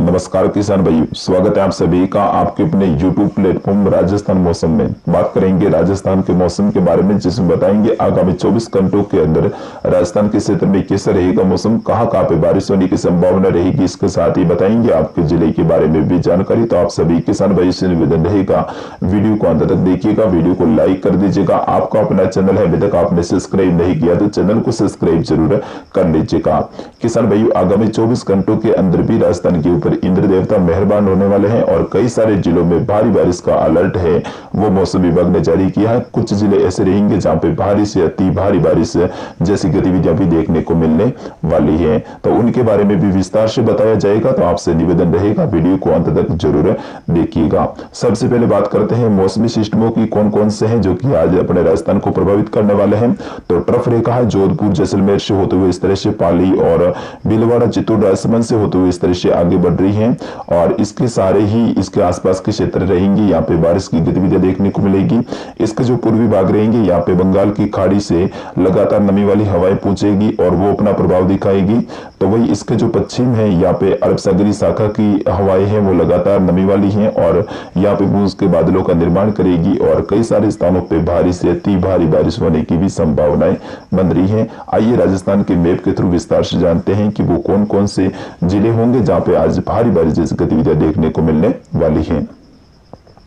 नमस्कार किसान भाई, स्वागत है आप सभी का आपके अपने YouTube प्लेटफॉर्म राजस्थान मौसम में। बात करेंगे राजस्थान के मौसम के बारे में, जिसमें बताएंगे आगामी 24 घंटों के अंदर राजस्थान के क्षेत्र में कैसा रहेगा मौसम, कहाँ कहाँ पे बारिश होने की संभावना रहेगी। इसके साथ ही बताएंगे आपके जिले के बारे में भी जानकारी। तो आप सभी किसान भाई से निवेदन रहेगा, वीडियो को अंत तक देखिएगा, वीडियो को लाइक कर दीजिएगा। आपका अपना चैनल है, अभी तक आपने सब्सक्राइब नहीं किया तो चैनल को सब्सक्राइब जरूर कर लीजिएगा। किसान भाई, आगामी 24 घंटों के अंदर भी राजस्थान के ऊपर इंद्र देवता मेहरबान होने वाले हैं और कई सारे जिलों में भारी बारिश का अलर्ट है, वो मौसम विभाग ने जारी किया है। कुछ जिले ऐसे रहेंगे जहां पे भारी से अति भारी बारिश जैसी गतिविधियां भी देखने को मिलने वाली है, तो उनके बारे में भी विस्तार से बताया जाएगा। तो आपसे निवेदन रहेगा, वीडियो को अंत तक जरूर देखिएगा। सबसे पहले बात करते हैं मौसमी सिस्टमों की, कौन कौन से हैं जो कि आज अपने राजस्थान को प्रभावित करने वाले हैं। तो ट्रफ रेखा है जोधपुर जैसलमेर से होते हुए इस तरह से पाली और भीलवाड़ा चित्तौड़ राजसमंद से होते हुए इस तरह से आगे बढ़ रही हैं और इसके सारे ही इसके आसपास के क्षेत्र रहेंगे, यहाँ पे बारिश की गतिविधियां देखने को मिलेगी। इसके जो पूर्वी भाग रहेंगे, यहाँ पे बंगाल की खाड़ी से लगातार नमी वाली हवाएं पहुंचेगी और वो अपना प्रभाव दिखाएगी। तो वही इसके जो पश्चिम है, यहाँ पे अरब सागरी शाखा की हवाएं हैं वो लगातार नमी वाली हैं और यहाँ पे बूंद के बादलों का निर्माण करेगी और कई सारे स्थानों पे भारी से अति भारी बारिश होने की भी संभावनाएं बन रही है। आइए राजस्थान के मैप के थ्रू विस्तार से जानते हैं कि वो कौन कौन से जिले होंगे जहां पे आज भारी बारिश जैसी गतिविधियां देखने को मिलने वाली हैं।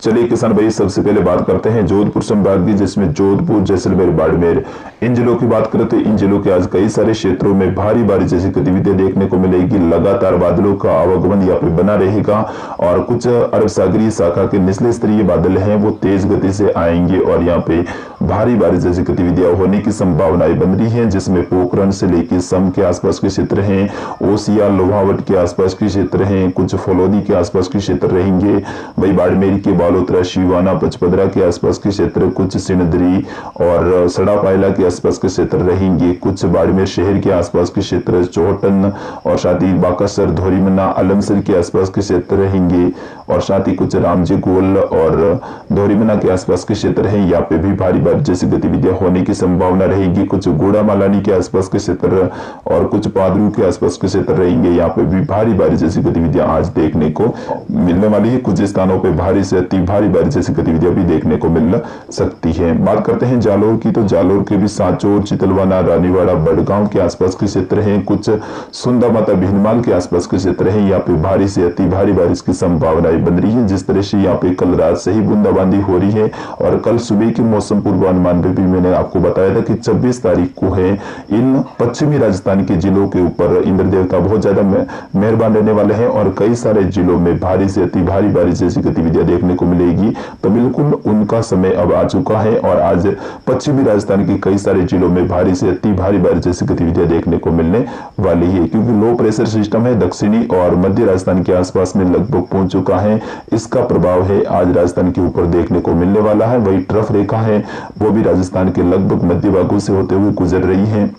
चलिए किसान भाई, सबसे पहले बात करते हैं जोधपुर संभाग की, जिसमें जोधपुर जैसलमेर बाड़मेर इन जिलों की बात करें तो इन जिलों के आज कई सारे क्षेत्रों में भारी बारिश जैसी गतिविधियां देखने को मिलेगी। लगातार बादलों का आवागमन यहाँ पे बना रहेगा और कुछ अरब सागरीय शाखा के निचले स्तरीय बादल हैं वो तेज गति से आएंगे और यहाँ पे भारी बारिश जैसी गतिविधियां होने की संभावनाएं बन रही है, जिसमें पोखरण से लेकर सम के आसपास के क्षेत्र हैं, ओसिया लोहावट के आसपास के क्षेत्र हैं, कुछ फलोदी के आसपास के क्षेत्र रहेंगे। वही बाड़मेर के बालोतरा शिवाना पचपदरा के आसपास के क्षेत्र, कुछ सिणधरी और सड़ा पायला के आसपास के क्षेत्र रहेंगे, कुछ बाड़मेर शहर के आसपास के क्षेत्र, चौहटन और साथ ही बाकासर धोरीमना अलमसर के आसपास के क्षेत्र रहेंगे और साथ ही कुछ रामजी गोल और धोरीमना के आसपास के क्षेत्र हैं, यहाँ पे भी भारी बारिश जैसी गतिविधियां होने की संभावना रहेगी। कुछ गोड़ा मालानी के आसपास के क्षेत्र और कुछ पादरू के आसपास के क्षेत्र रहेंगे, यहाँ पे भी भारी बारिश जैसी गतिविधियां आज देखने को मिलने वाली है। कुछ स्थानों पे भारी से अति भारी बारिश जैसी गतिविधियां भी देखने को मिल सकती है। बात करते हैं जालोर की, तो जालोर के भी सांचौर चितलवाना रानीवाड़ा बड़गांव के आसपास के क्षेत्र हैं, कुछ सुंदा माता भीनमाल के आसपास के क्षेत्र हैं, यहाँ पे भारी से अति भारी बारिश की संभावनाएं बन रही है। जिस तरह से यहाँ पे कल रात से ही बूंदाबांदी हो रही है और कल सुबह के मौसम पूर्वानुमान में भी मैंने आपको बताया था कि 26 तारीख को है इन पश्चिमी राजस्थान के जिलों के ऊपर इंद्र देवता बहुत ज्यादा मेहरबान रहने वाले हैं और कई सारे जिलों में भारी से अति भारी बारिश जैसी गतिविधियां देखने को मिलेगी। तो बिल्कुल उनका समय अब आ चुका है और आज पश्चिमी राजस्थान के कई सारे जिलों में भारी से अति भारी बारिश जैसी गतिविधियां देखने को मिलने वाली है, क्योंकि लो प्रेशर सिस्टम है दक्षिणी और मध्य राजस्थान के आसपास में लगभग पहुंच चुका है। इसका प्रभाव है आज राजस्थान के ऊपर देखने को मिलने वाला है। वही ट्रफ रेखा है वो भी राजस्थान के लगभग मध्य भागों से होते हुए गुजर रही है।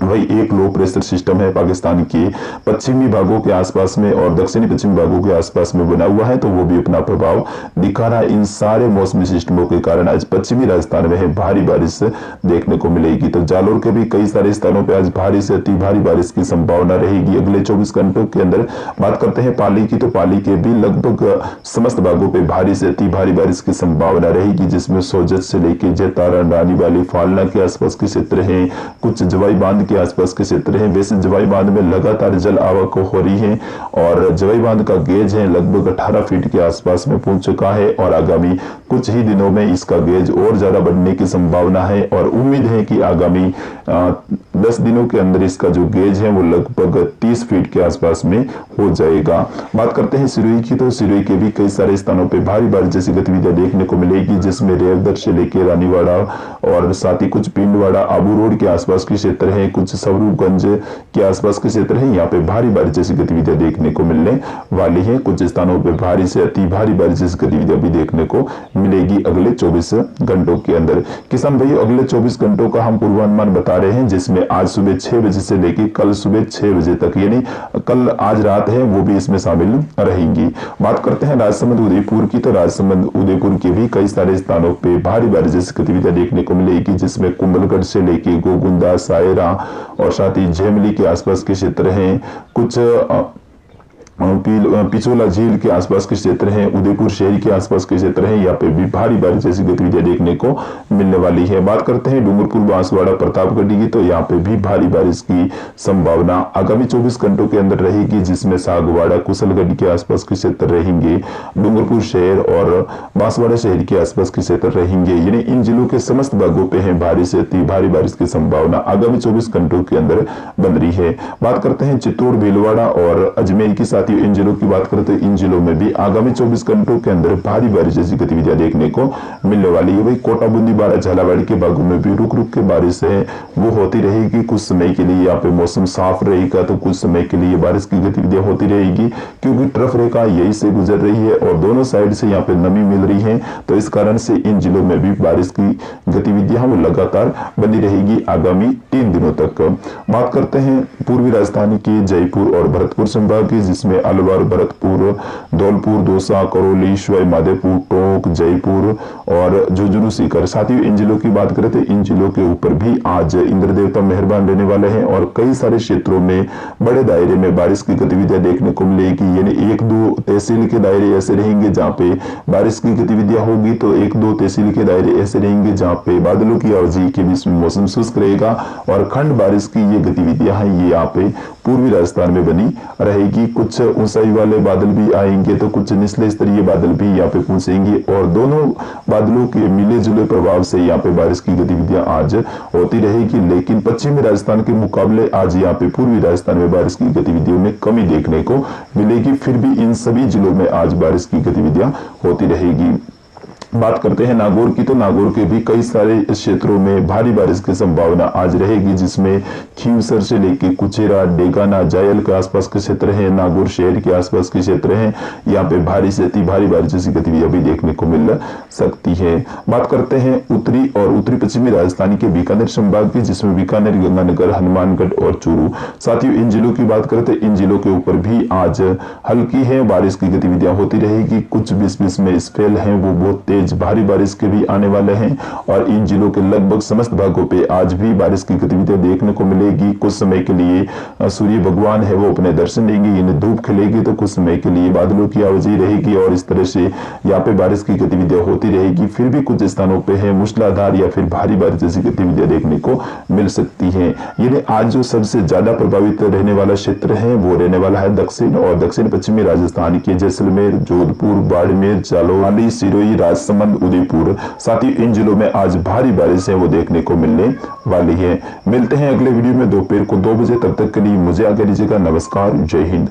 वही एक लो प्रेशर सिस्टम है पाकिस्तान के पश्चिमी भागों के आसपास में और दक्षिणी पश्चिमी भागों के आसपास में बना हुआ है, तो वो भी अपना प्रभाव दिखा रहा है। इन सारे मौसमी सिस्टमों के कारण आज पश्चिमी राजस्थान में भारी बारिश देखने को मिलेगी। तो जालोर के भी कई सारे स्थानों पर आज भारी से अति भारी बारिश की संभावना रहेगी अगले 24 घंटों के अंदर। बात करते हैं पाली की, तो पाली के भी लगभग समस्त भागों पर भारी से अति भारी बारिश की संभावना रहेगी, जिसमें सोजत से लेकर जैतारा रानी वाली फालना के आसपास के क्षेत्र है, कुछ जवाई बांध के आसपास के क्षेत्र हैं। वैसे जवाई बांध में लगातार जल आवक हो रही है और जवाई बांध का गेज है लगभग 18 फीट के आसपास में पहुंच चुका है और आगामी कुछ ही दिनों में इसका गेज और ज्यादा बढ़ने की संभावना है और उम्मीद है कि आगामी 10 दिनों के अंदर इसका जो गेज है वो लगभग 30 फीट के आसपास में हो जाएगा। बात करते हैं सिरोही की, तो सिरोही के भी कई सारे स्थानों पर भारी बारिश जैसी गतिविधियां देखने को मिलेगी, जिसमें रेवदर से लेकर रानीवाड़ा और साथ ही कुछ पिंडवाड़ा आबू रोड के आसपास के क्षेत्र है, कुछ स्वरूपगंज के आसपास के क्षेत्र हैं, यहाँ पे भारी बारिश जैसी गतिविधियां देखने को मिलने वाली है। कुछ स्थानों पे भारी से अति भारी बारिश जैसी गतिविधियां भी देखने को मिलेगी अगले 24 घंटों के अंदर। किसान भाई, अगले 24 घंटों का हम पूर्वानुमान बता रहे हैं, जिसमें आज सुबह 6 बजे से लेकर कल सुबह 6 बजे तक, यानी कल आज रात है वो भी इसमें शामिल रहेंगी। बात करते हैं राजसमंद उदयपुर की, तो राजसमंद उदयपुर के भी कई सारे स्थानों पे भारी बारिश जैसी गतिविधियां देखने को मिलेगी, जिसमें कुंभलगढ़ से लेकर गोगुंदा सायरा और साथ ही झेमली के आसपास के क्षेत्र हैं, कुछ पिछोला झील के आसपास के क्षेत्र हैं, उदयपुर शहर के आसपास के क्षेत्र हैं, यहाँ पे भी भारी बारिश जैसी गतिविधियां देखने को मिलने वाली है। बात करते हैं डूंगरपुर, बांसवाड़ा, प्रतापगढ़ की, तो यहाँ पे भी भारी बारिश की संभावना आगामी 24 घंटों के अंदर रहेगी, जिसमें सागवाड़ा, कुशलगढ़ के आसपास के क्षेत्र रहेंगे, डूंगरपुर शहर और बांसवाड़ा शहर के आसपास के क्षेत्र रहेंगे। यानी इन जिलों के समस्त भागों पे है भारी से अति भारी बारिश की संभावना आगामी 24 घंटों के अंदर बन रही है। बात करते हैं चित्तौड़, भीलवाड़ा और अजमेर की, साथ ही इन जिलों की बात करते हैं, इन जिलों में भी आगामी 24 घंटों के अंदर भारी बारिश जैसी गतिविधियां देखने को मिलने वाली है। वही कोटा, बूंदी, बारा, झालावाड़ के भागों में भी रुक रुक के बारिश है वो होती रहेगी। कुछ समय के लिए यहाँ पे मौसम साफ रहेगा, तो कुछ समय के लिए बारिश की गतिविधियां होती रहेगी, क्योंकि ट्रफ रेखा यही से गुजर रही है और दोनों साइड से यहाँ पे नमी मिल रही है, तो इस कारण से इन जिलों में भी बारिश की गतिविधियां वो लगातार बनी रहेगी आगामी 3 दिनों तक। बात करते हैं पूर्वी राजधानी की, जयपुर और भरतपुर संभाग की, जिसमें अलवर, भरतपुर, धौलपुर, दौसा, करौली, सवाई माधोपुर, टोंक, जयपुर और झुंझुनू, सीकर। साथ ही इन जिलों की बात करें तो इन जिलों के ऊपर भी आज इंद्र देवता मेहरबान रहने वाले हैं और कई सारे क्षेत्रों में बड़े दायरे में बारिश की गतिविधियां देखने को मिलेगी। यानी 1-2 तहसील के दायरे ऐसे रहेंगे जहां पे बारिश की गतिविधियां होगी, तो 1-2 तहसील के दायरे ऐसे रहेंगे जहां पे बादलों की आवाजाही के बीच में मौसम शुष्क रहेगा और खंड बारिश की ये गतिविधियां हैं ये यहाँ पे पूर्वी राजस्थान में बनी रहेगी। कुछ ऊंचाई वाले बादल भी आएंगे, तो कुछ निचले स्तरीय बादल भी यहाँ पे पहुंचेंगे और दोनों बादलों के मिले जुले प्रभाव से यहाँ पे बारिश की गतिविधियां आज होती रहेगी। लेकिन पश्चिमी राजस्थान के मुकाबले आज यहाँ पे पूर्वी राजस्थान में बारिश की गतिविधियों में कमी देखने को मिलेगी। फिर भी इन सभी जिलों में आज बारिश की गतिविधियां होती रहेगी। बात करते हैं नागौर की, तो नागौर के भी कई सारे क्षेत्रों में भारी बारिश की संभावना आज रहेगी, जिसमें खीवसर से लेकर कुचेरा, डेगाना, जायल के आसपास के क्षेत्र हैं, नागौर शहर के आसपास के क्षेत्र हैं, यहाँ पे भारी से अति भारी बारिश जैसी गतिविधियां भी देखने को मिल सकती है। बात करते हैं उत्तरी और उत्तरी पश्चिमी राजस्थान के बीकानेर संभाग की, जिसमें बीकानेर, गंगानगर, हनुमानगढ़ और चूरू। साथ ही इन जिलों की बात करते हैं, इन जिलों के ऊपर भी आज हल्की है बारिश की गतिविधियां होती रहेगी। कुछ बीच में स्पेल है वो बहुत तेज भारी बारिश के भी आने वाले हैं और इन जिलों के लगभग समस्त भागों पे आज भी बारिश की गतिविधियां देखने को मिलेगी। कुछ समय के लिए सूर्य भगवान है वो अपने दर्शन देंगे, इन्हें धूप खिलेगी, तो कुछ समय के लिए बादलों की आवाजाही रहेगी और इस तरह से यहाँ पे बारिश की गतिविधियां होती रहेगी। फिर भी कुछ स्थानों पे है मूसलाधार या फिर भारी बारिश जैसी गतिविधियां देखने को मिल सकती है। यानी आज जो सबसे ज्यादा प्रभावित रहने वाला क्षेत्र है वो रहने वाला है दक्षिण और दक्षिण पश्चिमी राजस्थान के जैसलमेर, जोधपुर, बाड़मेर, जालौन, सिरोही, राजसमंद, उदयपुर। साथ ही इन जिलों में आज भारी बारिश है वो देखने को मिलने वाली है। मिलते हैं अगले वीडियो में दोपहर को 2 बजे, तब तक के लिए मुझे आज्ञा दीजिएगा। नमस्कार, जय हिंद।